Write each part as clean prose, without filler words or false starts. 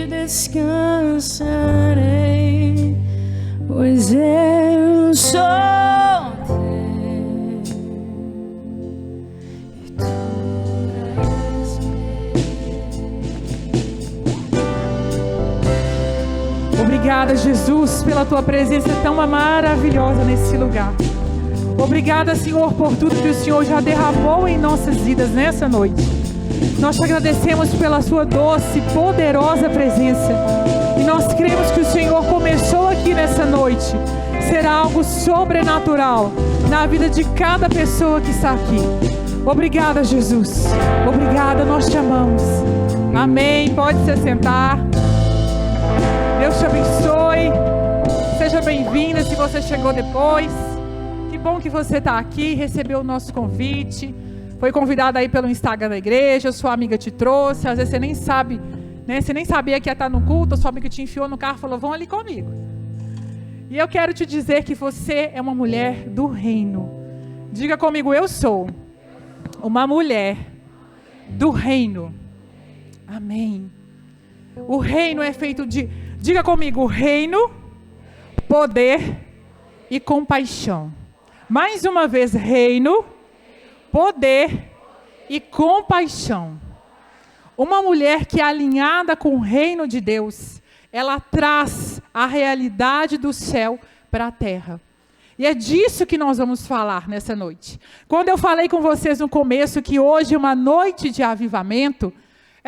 descansarei, pois eu sou teu e tu és meu. Obrigada, Jesus, pela tua presença tão maravilhosa nesse lugar. Obrigada, Senhor, por tudo que o Senhor já derramou em nossas vidas nessa noite. Nós te agradecemos pela sua doce, poderosa presença. E nós cremos que o Senhor começou aqui nessa noite. Será algo sobrenatural na vida de cada pessoa que está aqui. Obrigada, Jesus. Obrigada, nós te amamos. Amém. Pode se sentar. Deus te abençoe. Seja bem-vinda se você chegou depois. Que bom que você está aqui, recebeu o nosso convite. Foi convidada aí pelo Instagram da igreja, sua amiga te trouxe. Às vezes você nem sabe, né? Você nem sabia que ia estar no culto, sua amiga te enfiou no carro e falou, vão ali comigo. E eu quero te dizer que você é uma mulher do reino. Diga comigo, eu sou uma mulher do reino. Amém. O reino é feito de, diga comigo, reino, poder e compaixão. Mais uma vez, reino, poder e compaixão. Uma mulher que é alinhada com o reino de Deus, ela traz a realidade do céu para a terra. E é disso que nós vamos falar nessa noite. Quando eu falei com vocês no começo que hoje é uma noite de avivamento,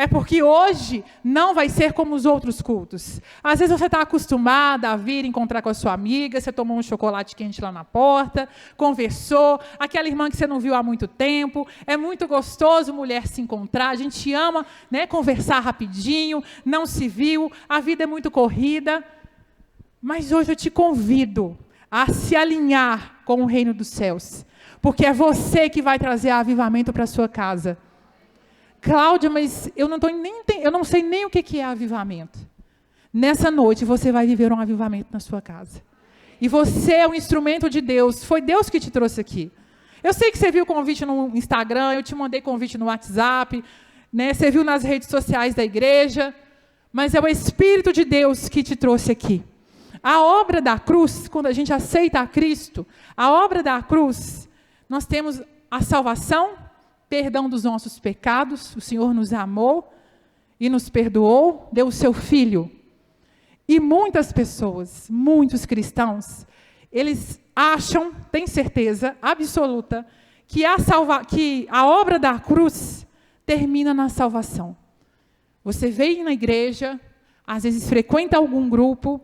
é porque hoje não vai ser como os outros cultos. Às vezes você está acostumada a vir encontrar com a sua amiga, você tomou um chocolate quente lá na porta, conversou, aquela irmã que você não viu há muito tempo. É muito gostoso, mulher, se encontrar. A gente ama, né, conversar rapidinho, não se viu, a vida é muito corrida. Mas hoje eu te convido a se alinhar com o reino dos céus, porque é você que vai trazer avivamento para a sua casa. Cláudia, mas eu não sei nem o que é avivamento. Nessa noite você vai viver um avivamento na sua casa. E você é um instrumento de Deus. Foi Deus que te trouxe aqui. Eu sei que você viu o convite no Instagram, eu te mandei convite no WhatsApp, né? Você viu nas redes sociais da igreja, mas é o Espírito de Deus que te trouxe aqui. A obra da cruz, quando a gente aceita a Cristo, a obra da cruz, nós temos a salvação, perdão dos nossos pecados. O Senhor nos amou e nos perdoou, deu o seu Filho. E muitas pessoas, muitos cristãos, eles acham, têm certeza absoluta, que a obra da cruz termina na salvação. Você vem na igreja, às vezes frequenta algum grupo,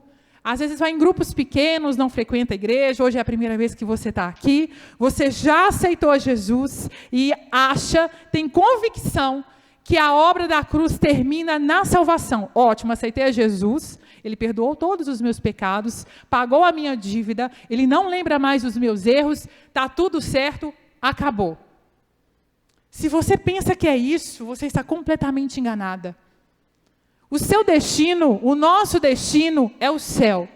às vezes vai em grupos pequenos, não frequenta a igreja, hoje é a primeira vez que você está aqui, você já aceitou a Jesus e acha, tem convicção que a obra da cruz termina na salvação. Ótimo, aceitei a Jesus, Ele perdoou todos os meus pecados, pagou a minha dívida, Ele não lembra mais dos meus erros, está tudo certo, acabou. Se você pensa que é isso, você está completamente enganada. O seu destino, o nosso destino é o céu.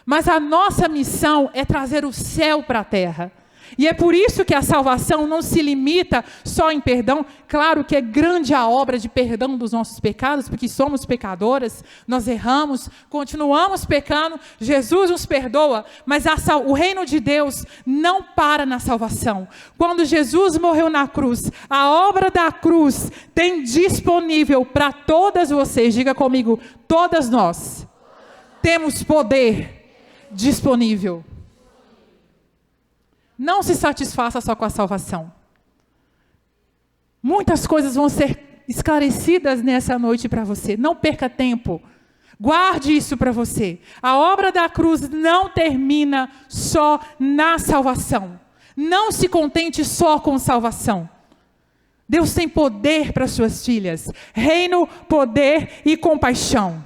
Mas a nossa missão é trazer o céu para a terra. E é por isso que a salvação não se limita só em perdão. Claro que é grande a obra de perdão dos nossos pecados, porque somos pecadoras, nós erramos, continuamos pecando, Jesus nos perdoa, mas o reino de Deus não para na salvação. Quando Jesus morreu na cruz, a obra da cruz tem disponível para todas vocês, diga comigo, todas nós temos poder disponível. Não se satisfaça só com a salvação. Muitas coisas vão ser esclarecidas nessa noite para você. Não perca tempo. Guarde isso para você. A obra da cruz não termina só na salvação. Não se contente só com salvação. Deus tem poder para suas filhas. Reino, poder e compaixão.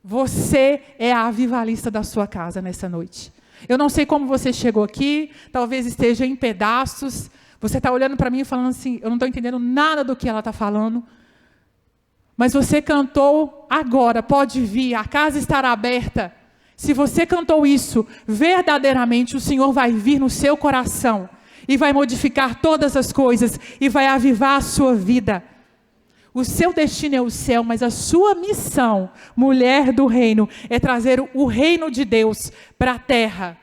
Você é a avivalista da sua casa nessa noite. Eu não sei como você chegou aqui, talvez esteja em pedaços. Você está olhando para mim e falando assim, eu não estou entendendo nada do que ela está falando. Mas você cantou agora, pode vir, a casa estará aberta. Se você cantou isso, verdadeiramente o Senhor vai vir no seu coração e vai modificar todas as coisas e vai avivar a sua vida. O seu destino é o céu, mas a sua missão, mulher do reino, é trazer o reino de Deus para a terra.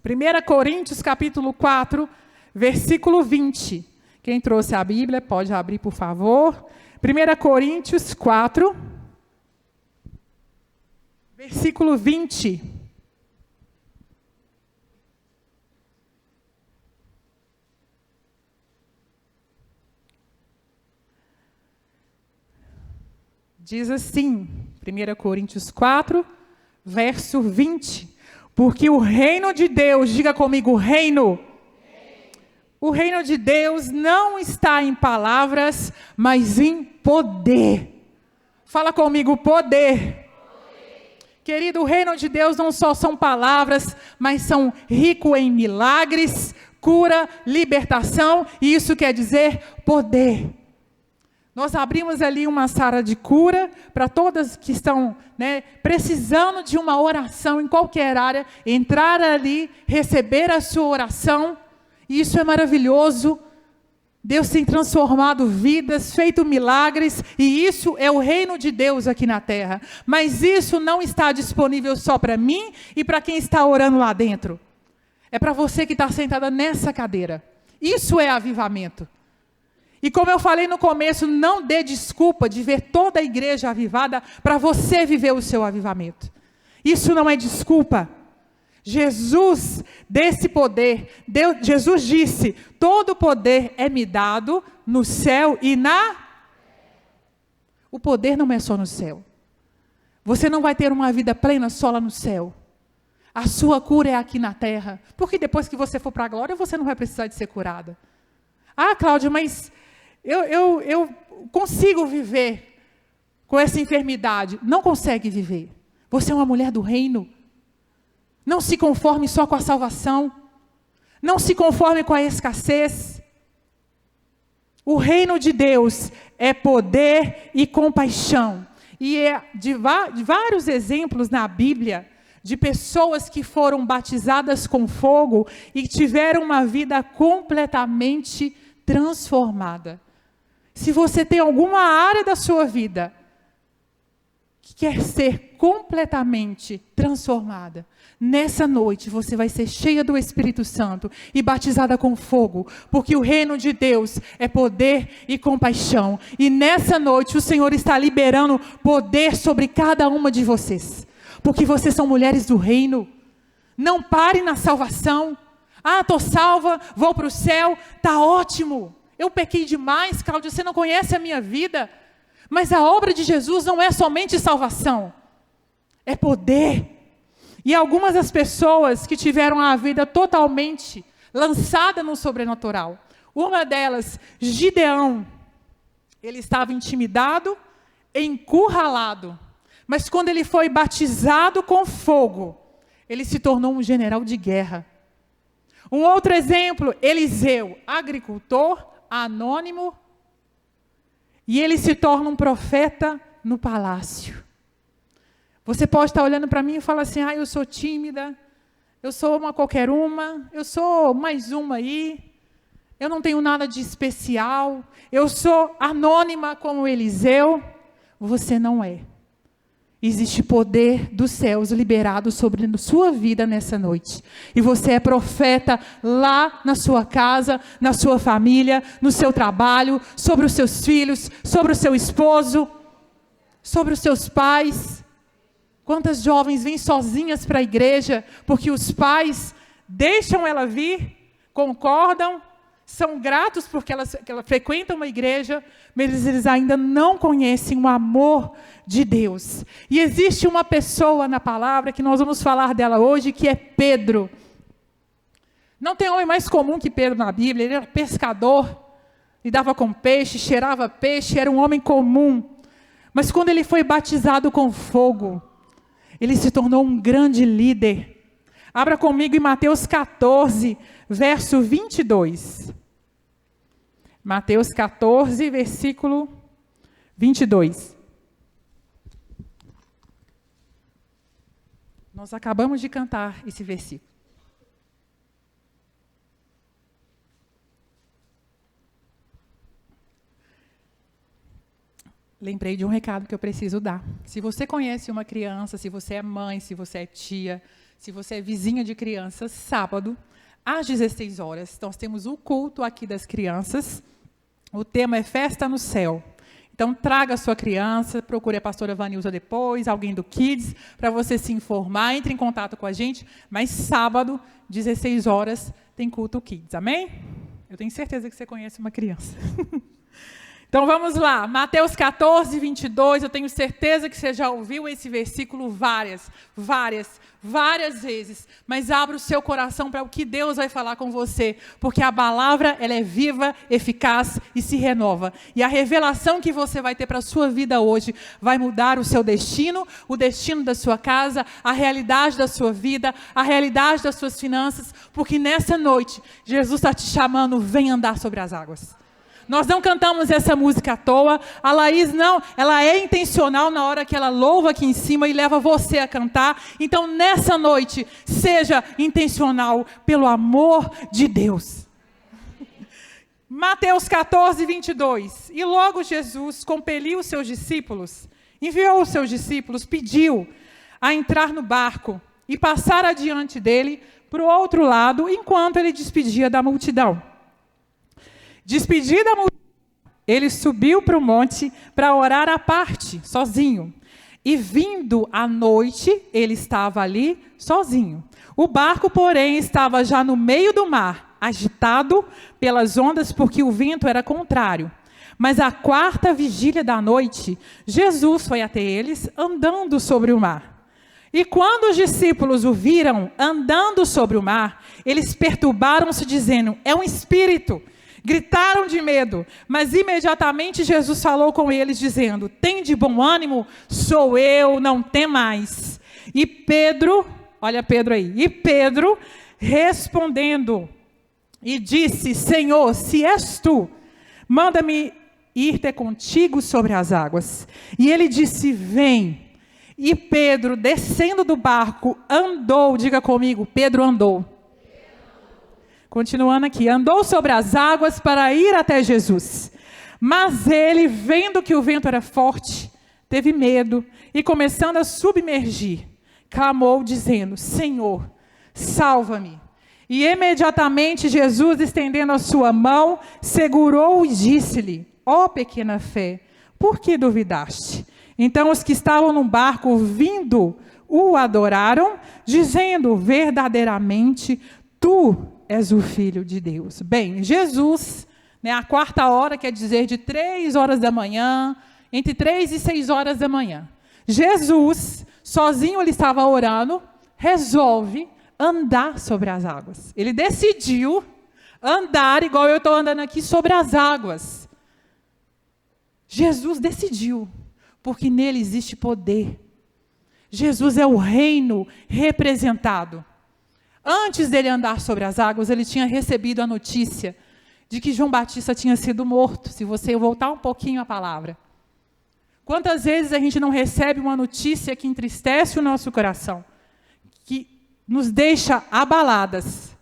1 Coríntios capítulo 4, versículo 20. Quem trouxe a Bíblia pode abrir, por favor. 1 Coríntios 4, versículo 20. Diz assim, 1 Coríntios 4, verso 20. Porque o reino de Deus, diga comigo, reino. O reino de Deus não está em palavras, mas em poder. Fala comigo, poder. Querido, o reino de Deus não só são palavras, mas são rico em milagres, cura, libertação, e isso quer dizer poder. Nós abrimos ali uma sala de cura para todas que estão, precisando de uma oração em qualquer área, entrar ali, receber a sua oração, e isso é maravilhoso. Deus tem transformado vidas, feito milagres, e isso é o reino de Deus aqui na terra. Mas isso não está disponível só para mim e para quem está orando lá dentro. É para você que está sentada nessa cadeira. Isso é avivamento. E como eu falei no começo, não dê desculpa de ver toda a igreja avivada para você viver o seu avivamento. Isso não é desculpa. Jesus, desse poder, Jesus disse, todo poder é me dado no céu e na... O poder não é só no céu. Você não vai ter uma vida plena só lá no céu. A sua cura é aqui na terra. Porque depois que você for para a glória, você não vai precisar de ser curada. Ah, Cláudia, mas... Eu consigo viver com essa enfermidade. Não consegue viver. Você é uma mulher do reino. Não se conforme só com a salvação. Não se conforme com a escassez. O reino de Deus é poder e compaixão. E é de vários exemplos na Bíblia de pessoas que foram batizadas com fogo e tiveram uma vida completamente transformada. Se você tem alguma área da sua vida que quer ser completamente transformada, nessa noite você vai ser cheia do Espírito Santo e batizada com fogo, porque o reino de Deus é poder e compaixão. E nessa noite o Senhor está liberando poder sobre cada uma de vocês, porque vocês são mulheres do reino. Não pare na salvação. Ah, estou salva, vou para o céu, está ótimo. Eu pequei demais, Cláudia, você não conhece a minha vida. Mas a obra de Jesus não é somente salvação, é poder. E algumas das pessoas que tiveram a vida totalmente lançada no sobrenatural. Uma delas, Gideão, ele estava intimidado, encurralado. Mas quando ele foi batizado com fogo, ele se tornou um general de guerra. Um outro exemplo, Eliseu, agricultor, anônimo, e ele se torna um profeta no palácio. Você pode estar olhando para mim e falar assim, eu sou tímida, eu sou uma qualquer uma, eu sou mais uma aí, eu não tenho nada de especial, eu sou anônima como Eliseu. Você não é. Existe poder dos céus liberado sobre a sua vida nessa noite. E você é profeta lá na sua casa, na sua família, no seu trabalho, sobre os seus filhos, sobre o seu esposo, sobre os seus pais. Quantas jovens vêm sozinhas para a igreja, porque os pais deixam ela vir, concordam, são gratos porque ela frequenta uma igreja, mas eles ainda não conhecem o amor de Deus. E existe uma pessoa na palavra, que nós vamos falar dela hoje, que é Pedro. Não tem homem mais comum que Pedro na Bíblia. Ele era pescador, lidava com peixe, cheirava peixe, era um homem comum. Mas quando ele foi batizado com fogo, ele se tornou um grande líder. Abra comigo em Mateus 14, verso 22. Mateus 14, versículo 22. Nós acabamos de cantar esse versículo. lembrei de um recado que eu preciso dar. Se você conhece uma criança, se você é mãe, se você é tia, se você é vizinha de crianças, sábado, às 16 horas, nós temos o culto aqui das crianças. O tema é Festa no Céu. Então, traga a sua criança, procure a pastora Vanilza depois, alguém do Kids, para você se informar, entre em contato com a gente. Mas sábado, 16 horas, tem culto Kids, amém? Eu tenho certeza que você conhece uma criança. Então, vamos lá. Mateus 14, 22, eu tenho certeza que você já ouviu esse versículo várias vezes. Mas abra o seu coração para o que Deus vai falar com você. Porque a palavra, ela é viva, eficaz e se renova. E a revelação que você vai ter para a sua vida hoje vai mudar o seu destino, o destino da sua casa, a realidade da sua vida, a realidade das suas finanças. Porque nessa noite, Jesus está te chamando, vem andar sobre as águas. Nós não cantamos essa música à toa. A Laís não, ela é intencional na hora que ela louva aqui em cima e leva você a cantar. Então, nessa noite, seja intencional pelo amor de Deus. Mateus 14, 22. E logo Jesus compeliu os seus discípulos, enviou os seus discípulos, pediu a entrar no barco e passar adiante dele para o outro lado, enquanto ele despedia da multidão. Despedida a multidão, ele subiu para o monte para orar à parte, sozinho. E vindo à noite, ele estava ali sozinho. O barco, porém, estava já no meio do mar, agitado pelas ondas, porque o vento era contrário. Mas à quarta vigília da noite, Jesus foi até eles, andando sobre o mar. E quando os discípulos o viram andando sobre o mar, eles perturbaram-se, dizendo: é um espírito. Gritaram de medo, mas imediatamente Jesus falou com eles, dizendo: tende bom ânimo, sou eu, não temais. E Pedro, olha Pedro aí, e Pedro respondendo, e disse: Senhor, se és tu, manda-me ir ter contigo sobre as águas. E ele disse: vem. E Pedro, descendo do barco, andou, diga comigo, Pedro andou. Continuando aqui, andou sobre as águas para ir até Jesus. Mas ele, vendo que o vento era forte, teve medo e, começando a submergir, clamou, dizendo: Senhor, salva-me. E imediatamente Jesus, estendendo a sua mão, segurou e disse-lhe: ó pequena fé, por que duvidaste? Então os que estavam no barco, vindo, o adoraram, dizendo: verdadeiramente, tu és o Filho de Deus. Bem, Jesus, a quarta hora quer dizer de 3 horas da manhã, entre 3 e 6 horas da manhã. Jesus, sozinho ele estava orando, resolve andar sobre as águas. Ele decidiu andar igual eu estou andando aqui sobre as águas. Jesus decidiu, porque nele existe poder. Jesus é o reino representado. Antes dele andar sobre as águas, ele tinha recebido a notícia de que João Batista tinha sido morto. Se você voltar um pouquinho a palavra. Quantas vezes a gente não recebe uma notícia que entristece o nosso coração, que nos deixa abaladas?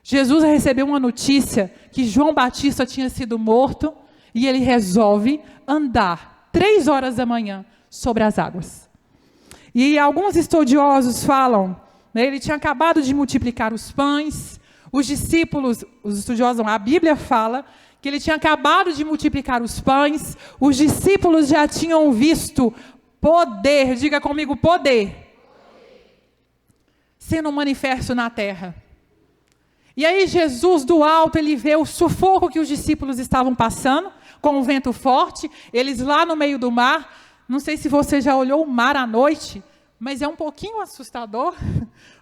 Jesus recebeu uma notícia que João Batista tinha sido morto e ele resolve andar 3 horas da manhã sobre as águas. E alguns estudiosos falam, ele tinha acabado de multiplicar os pães, os discípulos, os estudiosos, a Bíblia fala que ele tinha acabado de multiplicar os pães, os discípulos já tinham visto poder, diga comigo, poder, sendo manifesto na terra. E aí Jesus, do alto, ele vê o sufoco que os discípulos estavam passando, com o vento forte, eles lá no meio do mar. Não sei se você já olhou o mar à noite, mas é um pouquinho assustador,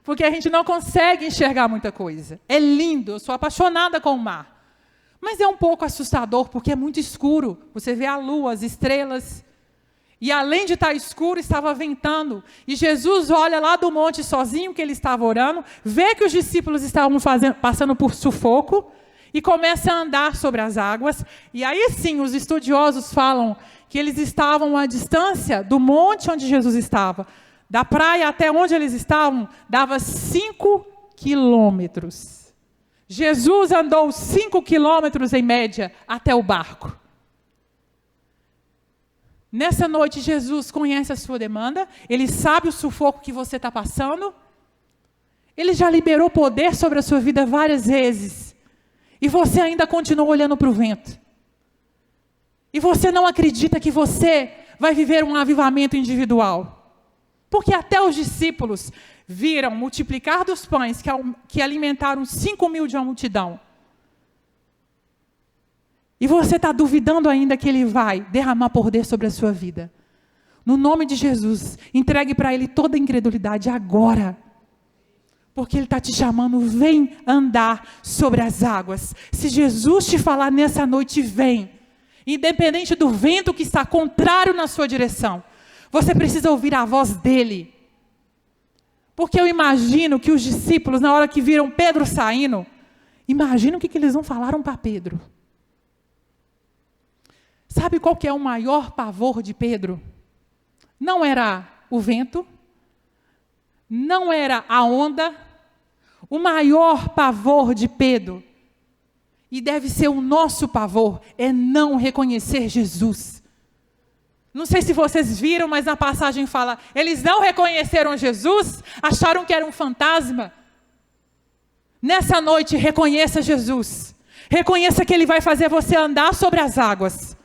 porque a gente não consegue enxergar muita coisa. É lindo, eu sou apaixonada com o mar. Mas é um pouco assustador, porque é muito escuro. Você vê a lua, as estrelas. E além de estar escuro, estava ventando. E Jesus olha lá do monte sozinho, que ele estava orando, vê que os discípulos estavam passando por sufoco, e começa a andar sobre as águas. E aí sim, os estudiosos falam que eles estavam à distância do monte onde Jesus estava. Da praia até onde eles estavam, dava 5 quilômetros. Jesus andou 5 quilômetros em média até o barco. Nessa noite, Jesus conhece a sua demanda, Ele sabe o sufoco que você está passando, Ele já liberou poder sobre a sua vida várias vezes, e você ainda continua olhando para o vento. E você não acredita que você vai viver um avivamento individual. Porque até os discípulos viram multiplicar dos pães que alimentaram 5.000 de uma multidão. E você está duvidando ainda que Ele vai derramar poder sobre a sua vida. No nome de Jesus, entregue para Ele toda a incredulidade agora. Porque Ele está te chamando, vem andar sobre as águas. Se Jesus te falar nessa noite, vem. Independente do vento que está contrário na sua direção, você precisa ouvir a voz dEle. Porque eu imagino que os discípulos, na hora que viram Pedro saindo, imagina o que eles não falaram para Pedro. Sabe qual que é o maior pavor de Pedro? Não era o vento, não era a onda. O maior pavor de Pedro, e deve ser o nosso pavor, é não reconhecer Jesus. Não sei se vocês viram, mas na passagem fala, eles não reconheceram Jesus, acharam que era um fantasma. Nessa noite, reconheça Jesus. Reconheça que Ele vai fazer você andar sobre as águas.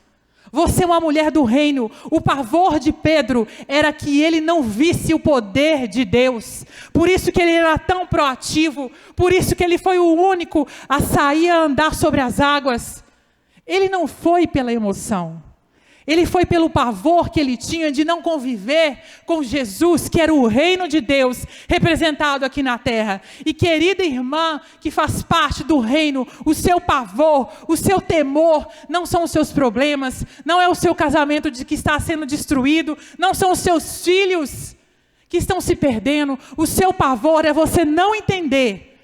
Você é uma mulher do reino. O pavor de Pedro era que ele não visse o poder de Deus. Por isso que ele era tão proativo. Por isso que ele foi o único a sair a andar sobre as águas. Ele não foi pela emoção. Ele foi pelo pavor que ele tinha de não conviver com Jesus, que era o reino de Deus representado aqui na terra. E querida irmã que faz parte do reino, o seu pavor, o seu temor, não são os seus problemas, não é o seu casamento que está sendo destruído, não são os seus filhos que estão se perdendo. O seu pavor é você não entender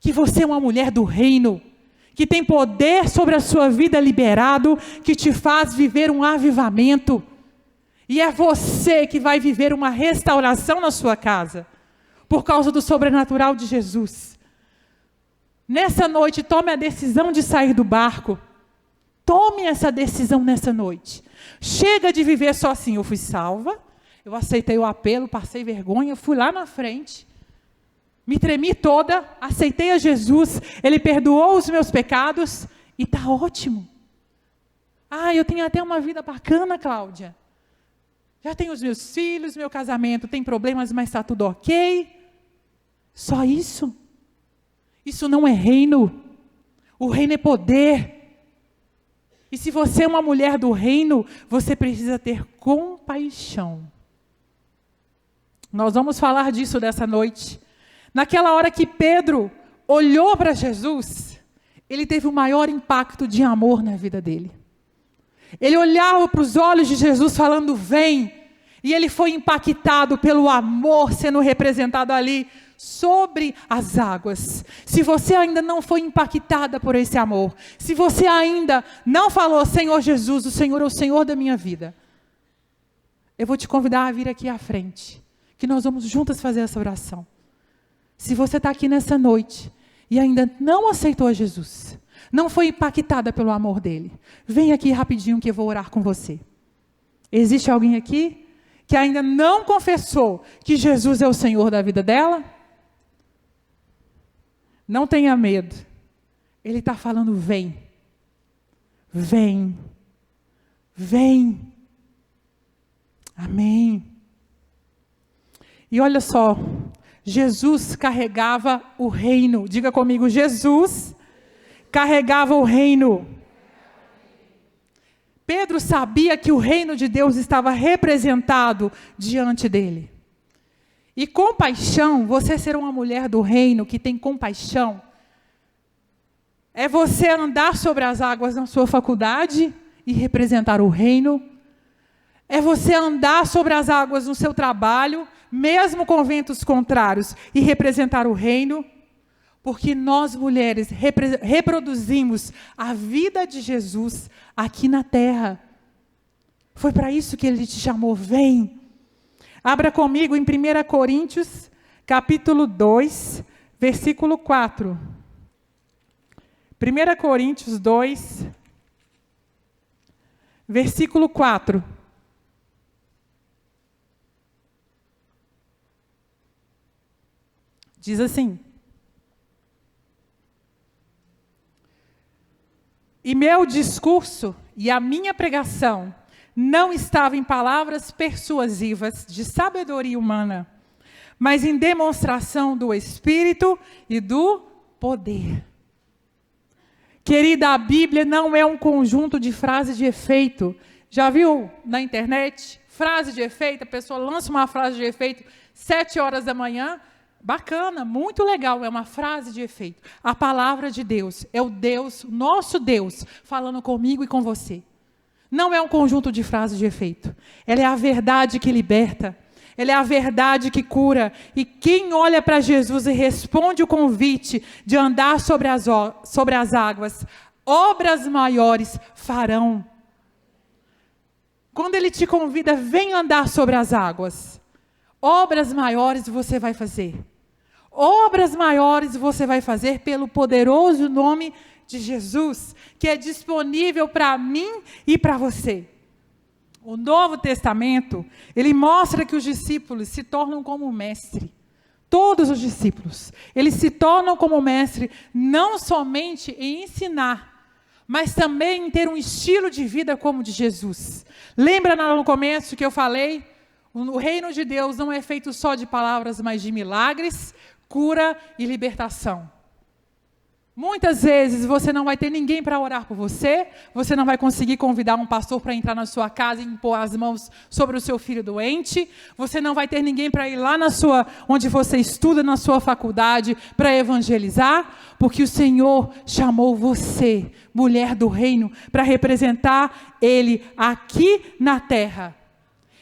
que você é uma mulher do reino, que tem poder sobre a sua vida liberado, que te faz viver um avivamento. E é você que vai viver uma restauração na sua casa, por causa do sobrenatural de Jesus. Nessa noite, tome a decisão de sair do barco. Tome essa decisão nessa noite. Chega de viver só assim, eu fui salva, eu aceitei o apelo, passei vergonha, fui lá na frente. Me tremi toda, aceitei a Jesus, Ele perdoou os meus pecados e está ótimo. Eu tenho até uma vida bacana, Cláudia. Já tenho os meus filhos, meu casamento tem problemas, mas está tudo ok. Só isso? Isso não é reino. O reino é poder. E se você é uma mulher do reino, você precisa ter compaixão. Nós vamos falar disso dessa noite. Naquela hora que Pedro olhou para Jesus, ele teve o maior impacto de amor na vida dele. Ele olhava para os olhos de Jesus falando, vem. E ele foi impactado pelo amor sendo representado ali sobre as águas. Se você ainda não foi impactada por esse amor, se você ainda não falou, Senhor Jesus, o Senhor é o Senhor da minha vida, eu vou te convidar a vir aqui à frente, que nós vamos juntas fazer essa oração. Se você está aqui nessa noite e ainda não aceitou a Jesus, não foi impactada pelo amor dele, vem aqui rapidinho que eu vou orar com você. Existe alguém aqui que ainda não confessou que Jesus é o Senhor da vida dela? Não tenha medo. Ele está falando, vem. Vem. Vem. Amém. E olha só, Jesus carregava o reino. Diga comigo, Jesus carregava o reino. Pedro sabia que o reino de Deus estava representado diante dele. E compaixão, você ser uma mulher do reino que tem compaixão, é você andar sobre as águas na sua faculdade e representar o reino. É você andar sobre as águas no seu trabalho, mesmo com ventos contrários, e representar o reino, porque nós mulheres reproduzimos a vida de Jesus aqui na terra. Foi para isso que Ele te chamou, vem. Abra comigo em 1 Coríntios, capítulo 2, versículo 4. 1 Coríntios 2, versículo 4. Diz assim: e meu discurso e a minha pregação não estavam em palavras persuasivas de sabedoria humana, mas em demonstração do Espírito e do poder. Querida, a Bíblia não é um conjunto de frases de efeito. Já viu na internet? Frase de efeito, a pessoa lança uma frase de efeito 7 horas da manhã. Bacana, muito legal, é uma frase de efeito. A palavra de Deus é o Deus, nosso Deus, falando comigo e com você. Não é um conjunto de frases de efeito. Ela é a verdade que liberta. Ela é a verdade que cura. E quem olha para Jesus e responde o convite de andar sobre as águas, obras maiores farão. Quando Ele te convida, vem andar sobre as águas. Obras maiores você vai fazer. Obras maiores você vai fazer pelo poderoso nome de Jesus, que é disponível para mim e para você. O Novo Testamento, ele mostra que os discípulos se tornam como mestre. Todos os discípulos, eles se tornam como mestre, não somente em ensinar, mas também em ter um estilo de vida como o de Jesus. Lembra no começo que eu falei? O reino de Deus não é feito só de palavras, mas de milagres, cura e libertação. Muitas vezes você não vai ter ninguém para orar por você, você não vai conseguir convidar um pastor para entrar na sua casa e impor as mãos sobre o seu filho doente, você não vai ter ninguém para ir lá onde você estuda, na sua faculdade, para evangelizar, porque o Senhor chamou você, mulher do reino, para representar Ele aqui na terra.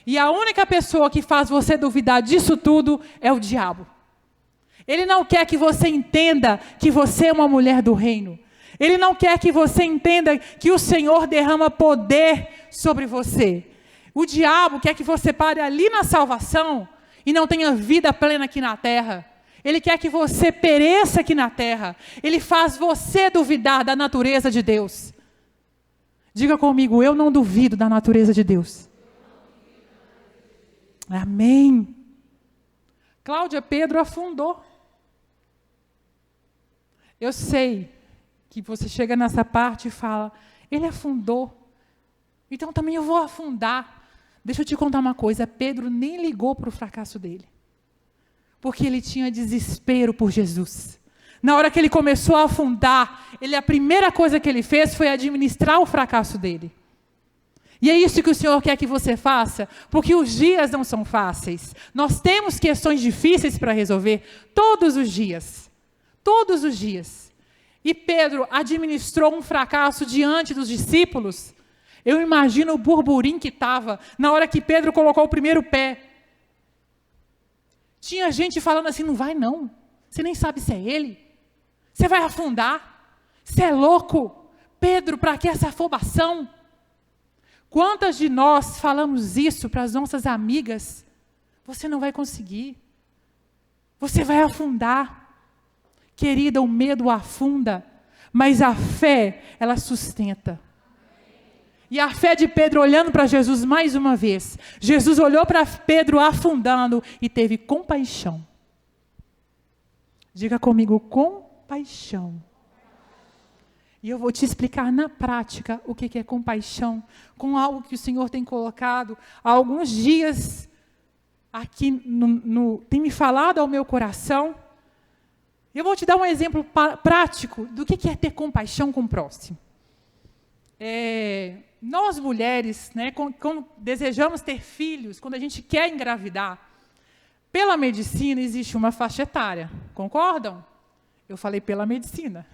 E a única pessoa que faz você duvidar disso tudo é o diabo. Ele não quer que você entenda que você é uma mulher do reino. Ele não quer que você entenda que o Senhor derrama poder sobre você. O diabo quer que você pare ali na salvação e não tenha vida plena aqui na terra. Ele quer que você pereça aqui na terra. Ele faz você duvidar da natureza de Deus. Diga comigo, eu não duvido da natureza de Deus. Amém. Cláudia, Pedro afundou. Eu sei que você chega nessa parte e fala, ele afundou, então também eu vou afundar. Deixa eu te contar uma coisa, Pedro nem ligou para o fracasso dele, porque ele tinha desespero por Jesus. Na hora que ele começou a afundar, a primeira coisa que ele fez foi administrar o fracasso dele. E é isso que o Senhor quer que você faça, porque os dias não são fáceis. Nós temos questões difíceis para resolver todos os dias. Todos os dias. E Pedro administrou um fracasso diante dos discípulos. Eu imagino o burburinho que estava na hora que Pedro colocou o primeiro pé. Tinha gente falando assim, não vai não. Você nem sabe se é ele. Você vai afundar. Você é louco. Pedro, para que essa afobação? Quantas de nós falamos isso para as nossas amigas? Você não vai conseguir. Você vai afundar. Querida, o medo afunda, mas a fé, ela sustenta. E a fé de Pedro olhando para Jesus mais uma vez. Jesus olhou para Pedro afundando e teve compaixão. Diga comigo, compaixão. E eu vou te explicar na prática o que é compaixão, com algo que o Senhor tem colocado há alguns dias aqui, tem me falado ao meu coração. Eu vou te dar um exemplo prático do que é ter compaixão com o próximo. Nós mulheres, né, quando desejamos ter filhos, quando a gente quer engravidar, pela medicina existe uma faixa etária, concordam? Eu falei pela medicina.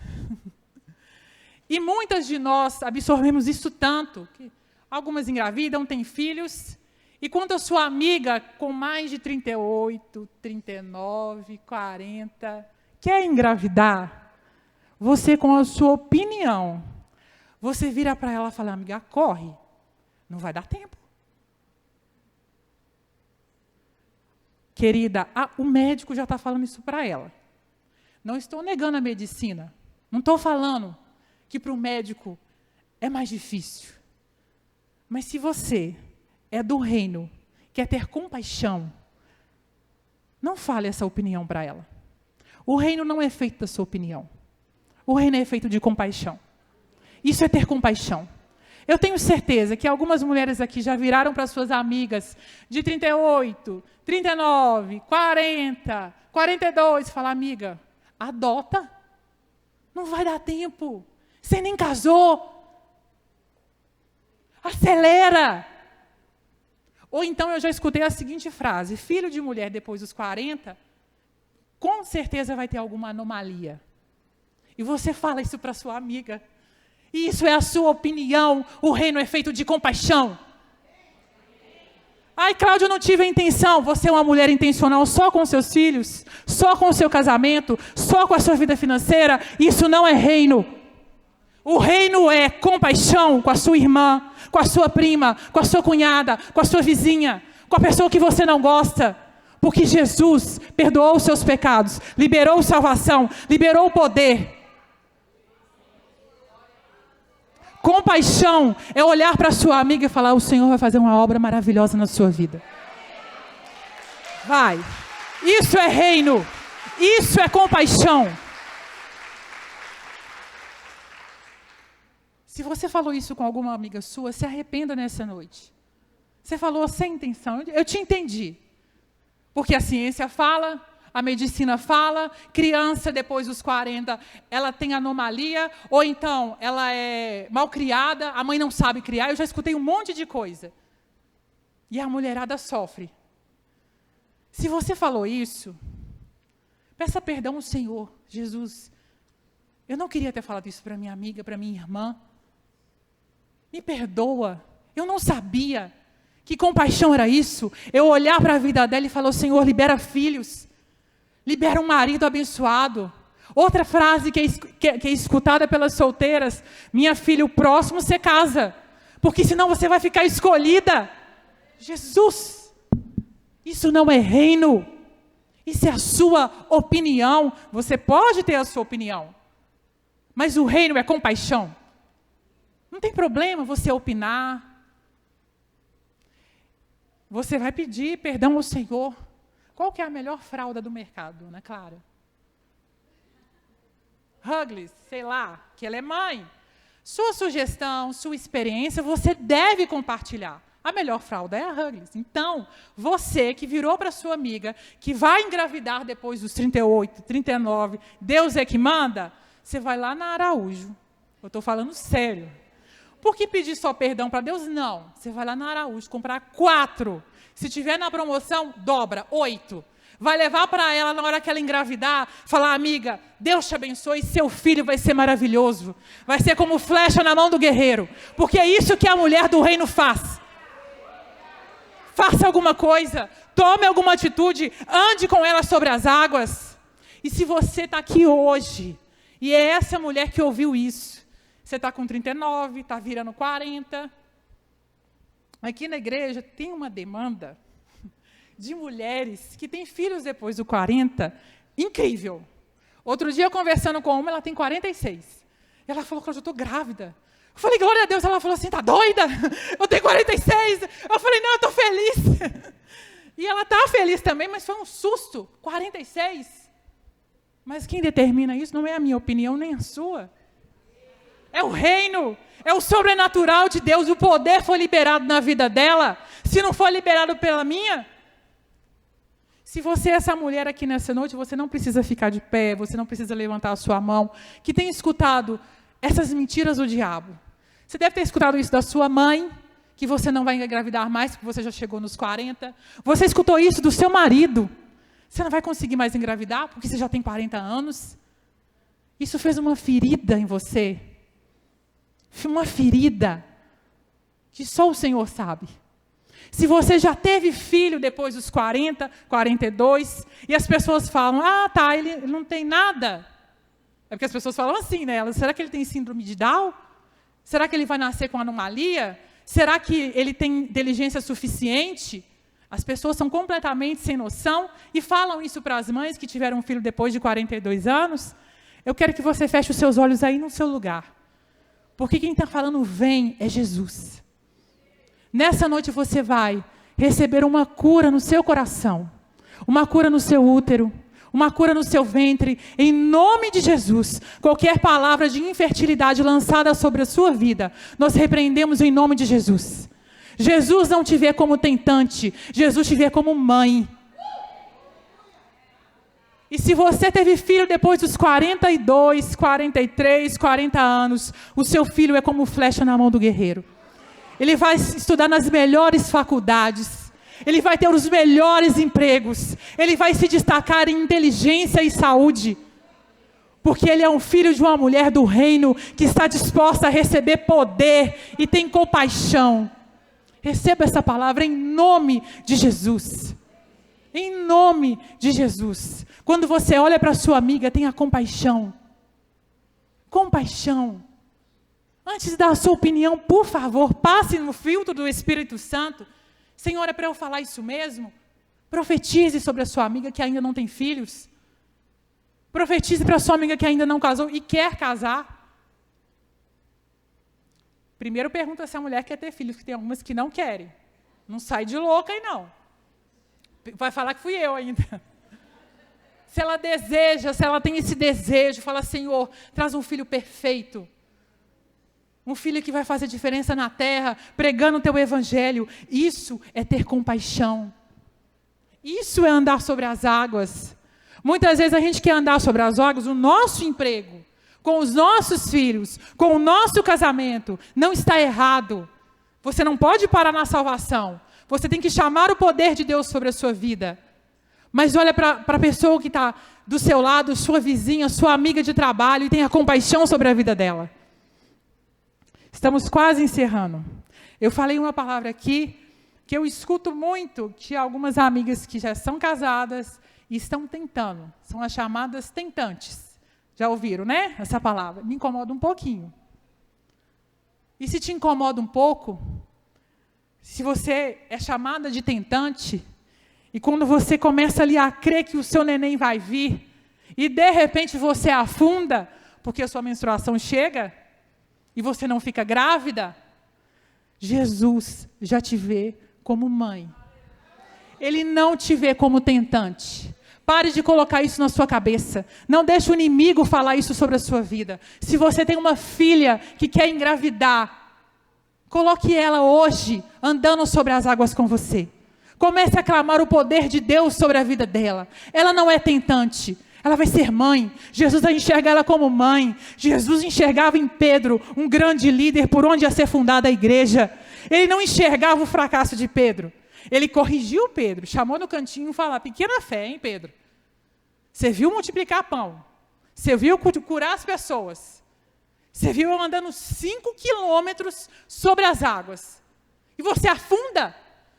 E muitas de nós absorvemos isso tanto, que algumas engravidam, têm filhos, e quando a sua amiga com mais de 38, 39, 40... quer engravidar, você com a sua opinião, você vira para ela e fala, amiga, corre, não vai dar tempo. Querida, o médico já está falando isso para ela. Não estou negando a medicina, não estou falando que para o médico é mais difícil. Mas se você é do reino, quer ter compaixão, não fale essa opinião para ela. O reino não é feito da sua opinião. O reino é feito de compaixão. Isso é ter compaixão. Eu tenho certeza que algumas mulheres aqui já viraram para suas amigas de 38, 39, 40, 42 e falaram: amiga, adota. Não vai dar tempo. Você nem casou. Acelera. Ou então eu já escutei a seguinte frase: filho de mulher depois dos 40, com certeza vai ter alguma anomalia. E você fala isso para sua amiga. E isso é a sua opinião. O reino é feito de compaixão. Ai, Cláudia, eu não tive a intenção. Você é uma mulher intencional só com seus filhos, só com o seu casamento, só com a sua vida financeira. Isso não é reino. O reino é compaixão com a sua irmã, com a sua prima, com a sua cunhada, com a sua vizinha, com a pessoa que você não gosta. Porque Jesus perdoou os seus pecados, liberou salvação, liberou o poder. Compaixão é olhar para a sua amiga e falar: o Senhor vai fazer uma obra maravilhosa na sua vida. Vai. Isso é reino. Isso é compaixão. Se você falou isso com alguma amiga sua, se arrependa nessa noite. Você falou sem intenção. Eu te entendi. Porque a ciência fala, a medicina fala, criança depois dos 40, ela tem anomalia, ou então ela é mal criada, a mãe não sabe criar. Eu já escutei um monte de coisa. E a mulherada sofre. Se você falou isso, peça perdão ao Senhor. Jesus, eu não queria ter falado isso para minha amiga, para minha irmã. Me perdoa. Eu não sabia que compaixão era isso. Eu olhar para a vida dela e falar: Senhor, libera filhos. Libera um marido abençoado. Outra frase que é escutada pelas solteiras: minha filha, o próximo você casa, porque senão você vai ficar escolhida. Jesus, isso não é reino. Isso é a sua opinião. Você pode ter a sua opinião, mas o reino é compaixão. Não tem problema você opinar. Você vai pedir perdão ao Senhor. Qual que é a melhor fralda do mercado, Ana Clara? Huggies, sei lá, que ela é mãe. Sua sugestão, sua experiência, você deve compartilhar. A melhor fralda é a Huggies. Então, você que virou para sua amiga, que vai engravidar depois dos 38, 39, Deus é que manda, você vai lá na Araújo. Eu estou falando sério. Por que pedir só perdão para Deus? Não. Você vai lá na Araújo comprar 4. Se tiver na promoção, dobra, 8. Vai levar para ela na hora que ela engravidar, falar: amiga, Deus te abençoe, seu filho vai ser maravilhoso. Vai ser como flecha na mão do guerreiro. Porque é isso que a mulher do reino faz. Faça alguma coisa, tome alguma atitude, ande com ela sobre as águas. E se você está aqui hoje, e é essa mulher que ouviu isso, você está com 39, está virando 40. Aqui na igreja tem uma demanda de mulheres que têm filhos depois do 40, incrível. Outro dia, conversando com uma, ela tem 46. Ela falou: eu estou grávida. Eu falei: glória a Deus. Ela falou assim: está doida? Eu tenho 46. Eu falei: não, eu estou feliz. E ela está feliz também, mas foi um susto. 46. Mas quem determina isso não é a minha opinião, nem a sua. É o reino, é o sobrenatural de Deus. O poder foi liberado na vida dela. Se não foi liberado pela minha. Se você é essa mulher aqui nessa noite, você não precisa ficar de pé, você não precisa levantar a sua mão, que tem escutado essas mentiras do diabo. Você deve ter escutado isso da sua mãe, que você não vai engravidar mais, porque você já chegou nos 40. Você escutou isso do seu marido. Você não vai conseguir mais engravidar, porque você já tem 40 anos. Isso fez uma ferida em você. Uma ferida que só o Senhor sabe. Se você já teve filho depois dos 40, 42, e as pessoas falam: ah, tá, ele não tem nada. É porque as pessoas falam assim, né? Será que ele tem síndrome de Down? Será que ele vai nascer com anomalia? Será que ele tem inteligência suficiente? As pessoas são completamente sem noção e falam isso para as mães que tiveram um filho depois de 42 anos. Eu quero que você feche os seus olhos aí no seu lugar. Porque quem está falando vem é Jesus. Nessa noite você vai receber uma cura no seu coração, uma cura no seu útero, uma cura no seu ventre, em nome de Jesus. Qualquer palavra de infertilidade lançada sobre a sua vida, nós repreendemos em nome de Jesus. Jesus não te vê como tentante, Jesus te vê como mãe. E se você teve filho depois dos 42, 43, 40 anos, o seu filho é como flecha na mão do guerreiro. Ele vai estudar nas melhores faculdades, ele vai ter os melhores empregos, ele vai se destacar em inteligência e saúde, porque ele é um filho de uma mulher do reino que está disposta a receber poder e tem compaixão. Receba essa palavra em nome de Jesus. Em nome de Jesus. Quando você olha para sua amiga, tenha compaixão. Compaixão. Antes de dar a sua opinião, por favor, passe no filtro do Espírito Santo. Senhor, é para eu falar isso mesmo? Profetize sobre a sua amiga que ainda não tem filhos. Profetize para a sua amiga que ainda não casou e quer casar. Primeiro pergunta se a mulher quer ter filhos, que tem algumas que não querem. Não sai de louca aí não. Vai falar que fui eu ainda. Se ela deseja, se ela tem esse desejo, fala, Senhor, traz um filho perfeito. Um filho que vai fazer diferença na terra, pregando o teu evangelho. Isso é ter compaixão. Isso é andar sobre as águas. Muitas vezes a gente quer andar sobre as águas, o nosso emprego, com os nossos filhos, com o nosso casamento. Não está errado. Você não pode parar na salvação. Você tem que chamar o poder de Deus sobre a sua vida. Mas olha para a pessoa que está do seu lado, sua vizinha, sua amiga de trabalho, e tenha compaixão sobre a vida dela. Estamos quase encerrando. Eu falei uma palavra aqui, que eu escuto muito, de algumas amigas que já são casadas e estão tentando. São as chamadas tentantes. Já ouviram, né? Essa palavra. Me incomoda um pouquinho. E se te incomoda um pouco, se você é chamada de tentante, e quando você começa ali a crer que o seu neném vai vir, e de repente você afunda, porque a sua menstruação chega, e você não fica grávida, Jesus já te vê como mãe. Ele não te vê como tentante. Pare de colocar isso na sua cabeça. Não deixe o inimigo falar isso sobre a sua vida. Se você tem uma filha que quer engravidar, coloque ela hoje andando sobre as águas com você. Comece a clamar o poder de Deus sobre a vida dela. Ela não é tentante. Ela vai ser mãe. Jesus vai enxergar ela como mãe. Jesus enxergava em Pedro um grande líder por onde ia ser fundada a igreja. Ele não enxergava o fracasso de Pedro. Ele corrigiu Pedro, chamou no cantinho e falou, pequena fé, hein, Pedro? Você viu multiplicar pão? Você viu curar as pessoas? Você viu eu andando 5 quilômetros sobre as águas? E você afunda?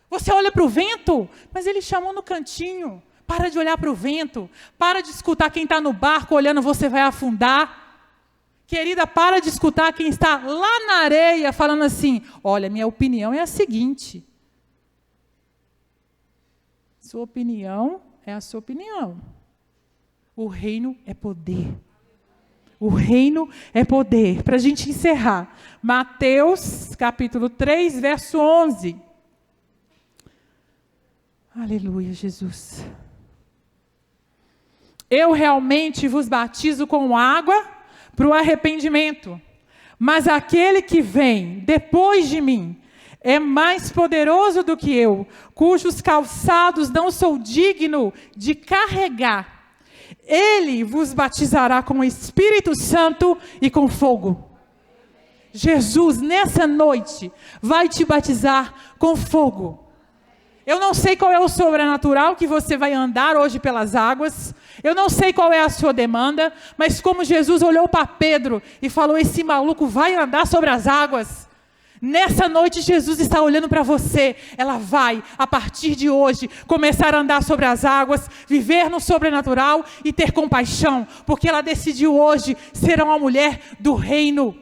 Você olha para o vento? Mas ele chamou no cantinho. Para de olhar para o vento. Para de escutar quem está no barco olhando, você vai afundar. Querida, para de escutar quem está lá na areia falando assim, olha, minha opinião é a seguinte. Sua opinião é a sua opinião. O reino é poder. O reino é poder. Para a gente encerrar, Mateus capítulo 3, verso 11. Aleluia, Jesus. Eu realmente vos batizo com água para o arrependimento, mas aquele que vem depois de mim é mais poderoso do que eu, cujos calçados não sou digno de carregar. Ele vos batizará com o Espírito Santo e com fogo. Jesus, nessa noite, vai te batizar com fogo. Eu não sei qual é o sobrenatural que você vai andar hoje pelas águas. Eu não sei qual é a sua demanda. Mas como Jesus olhou para Pedro e falou, esse maluco vai andar sobre as águas. Nessa noite Jesus está olhando para você. Ela vai, a partir de hoje, começar a andar sobre as águas, viver no sobrenatural e ter compaixão. Porque ela decidiu hoje ser uma mulher do reino.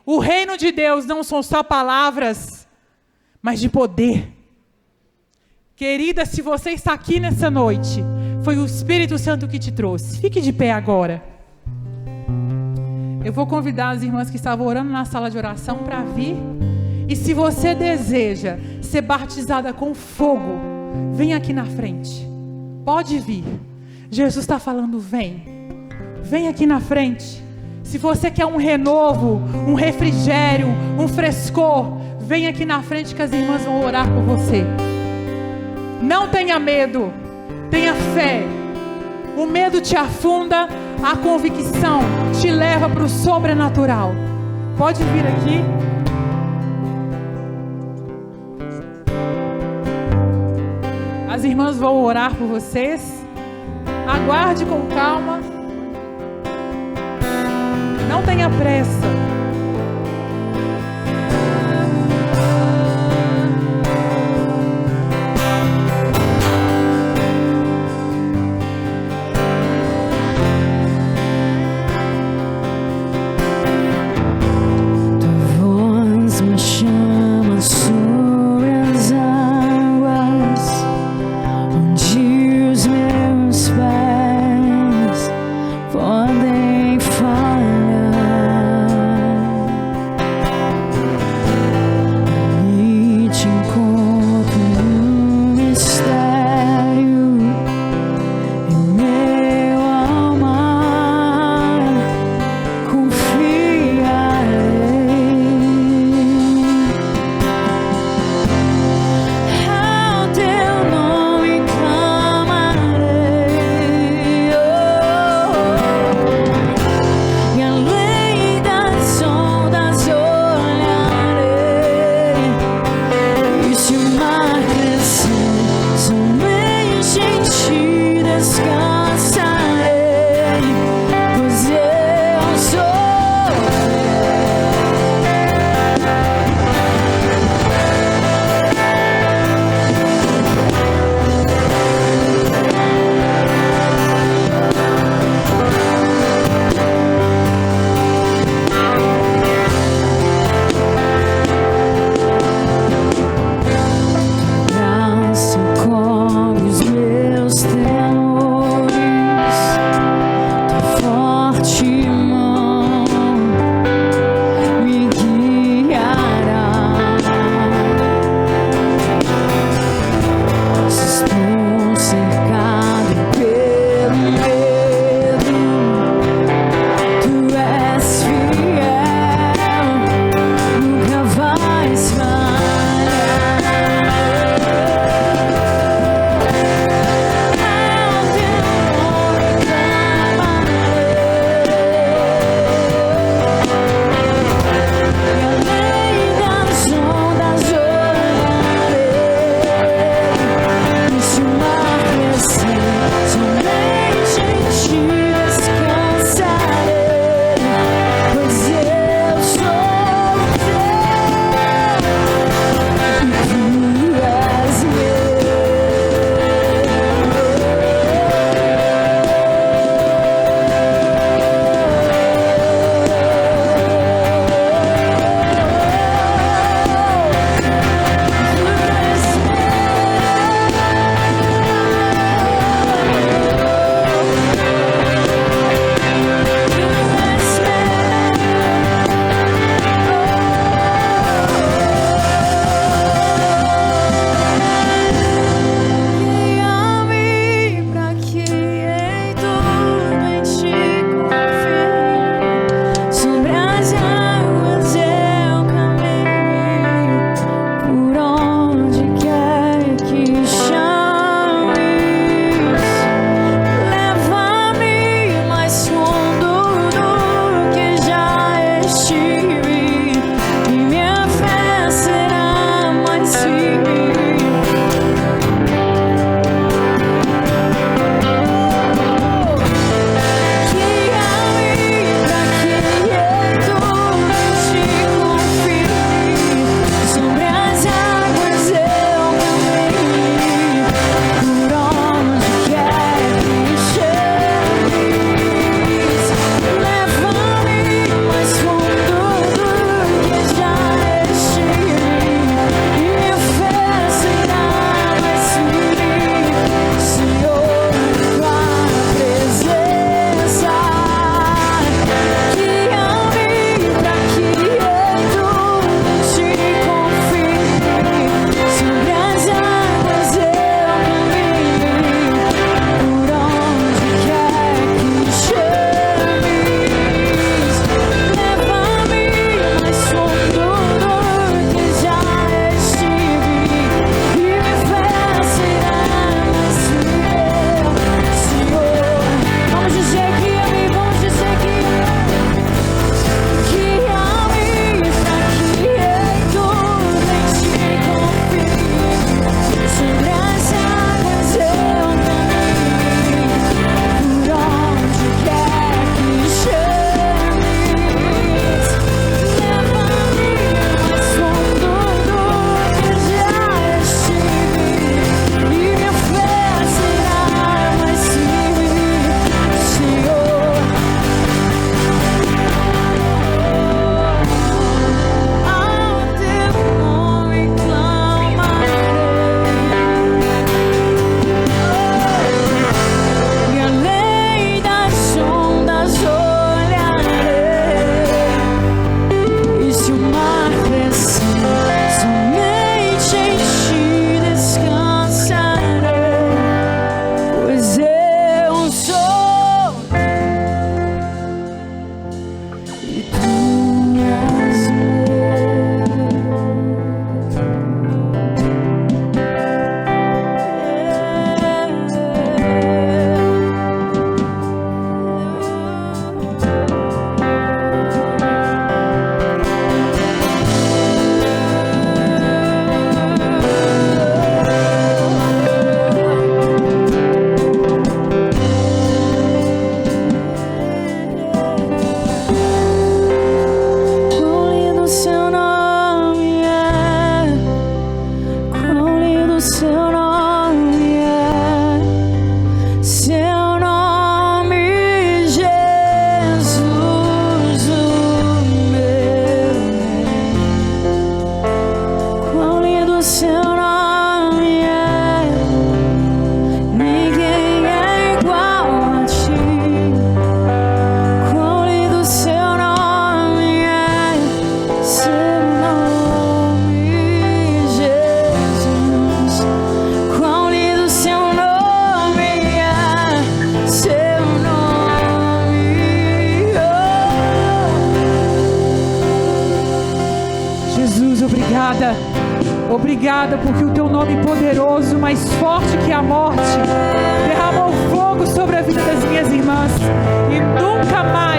O reino de Deus não são só palavras, mas de poder. Querida, se você está aqui nessa noite, foi o Espírito Santo que te trouxe. Fique de pé agora. Eu vou convidar as irmãs que estavam orando na sala de oração para vir. E se você deseja ser batizada com fogo, vem aqui na frente. Pode vir. Jesus está falando, vem. Vem aqui na frente. Se você quer um renovo, um refrigério, um frescor, vem aqui na frente que as irmãs vão orar por você. Não tenha medo, tenha fé. O medo te afunda, a convicção te leva para o sobrenatural. Pode vir aqui. As irmãs vão orar por vocês. Aguarde com calma. Não tenha pressa. Graça cobre os meus temores. obrigada porque o teu nome poderoso, mais forte que a morte, derramou fogo sobre a vida das minhas irmãs e nunca mais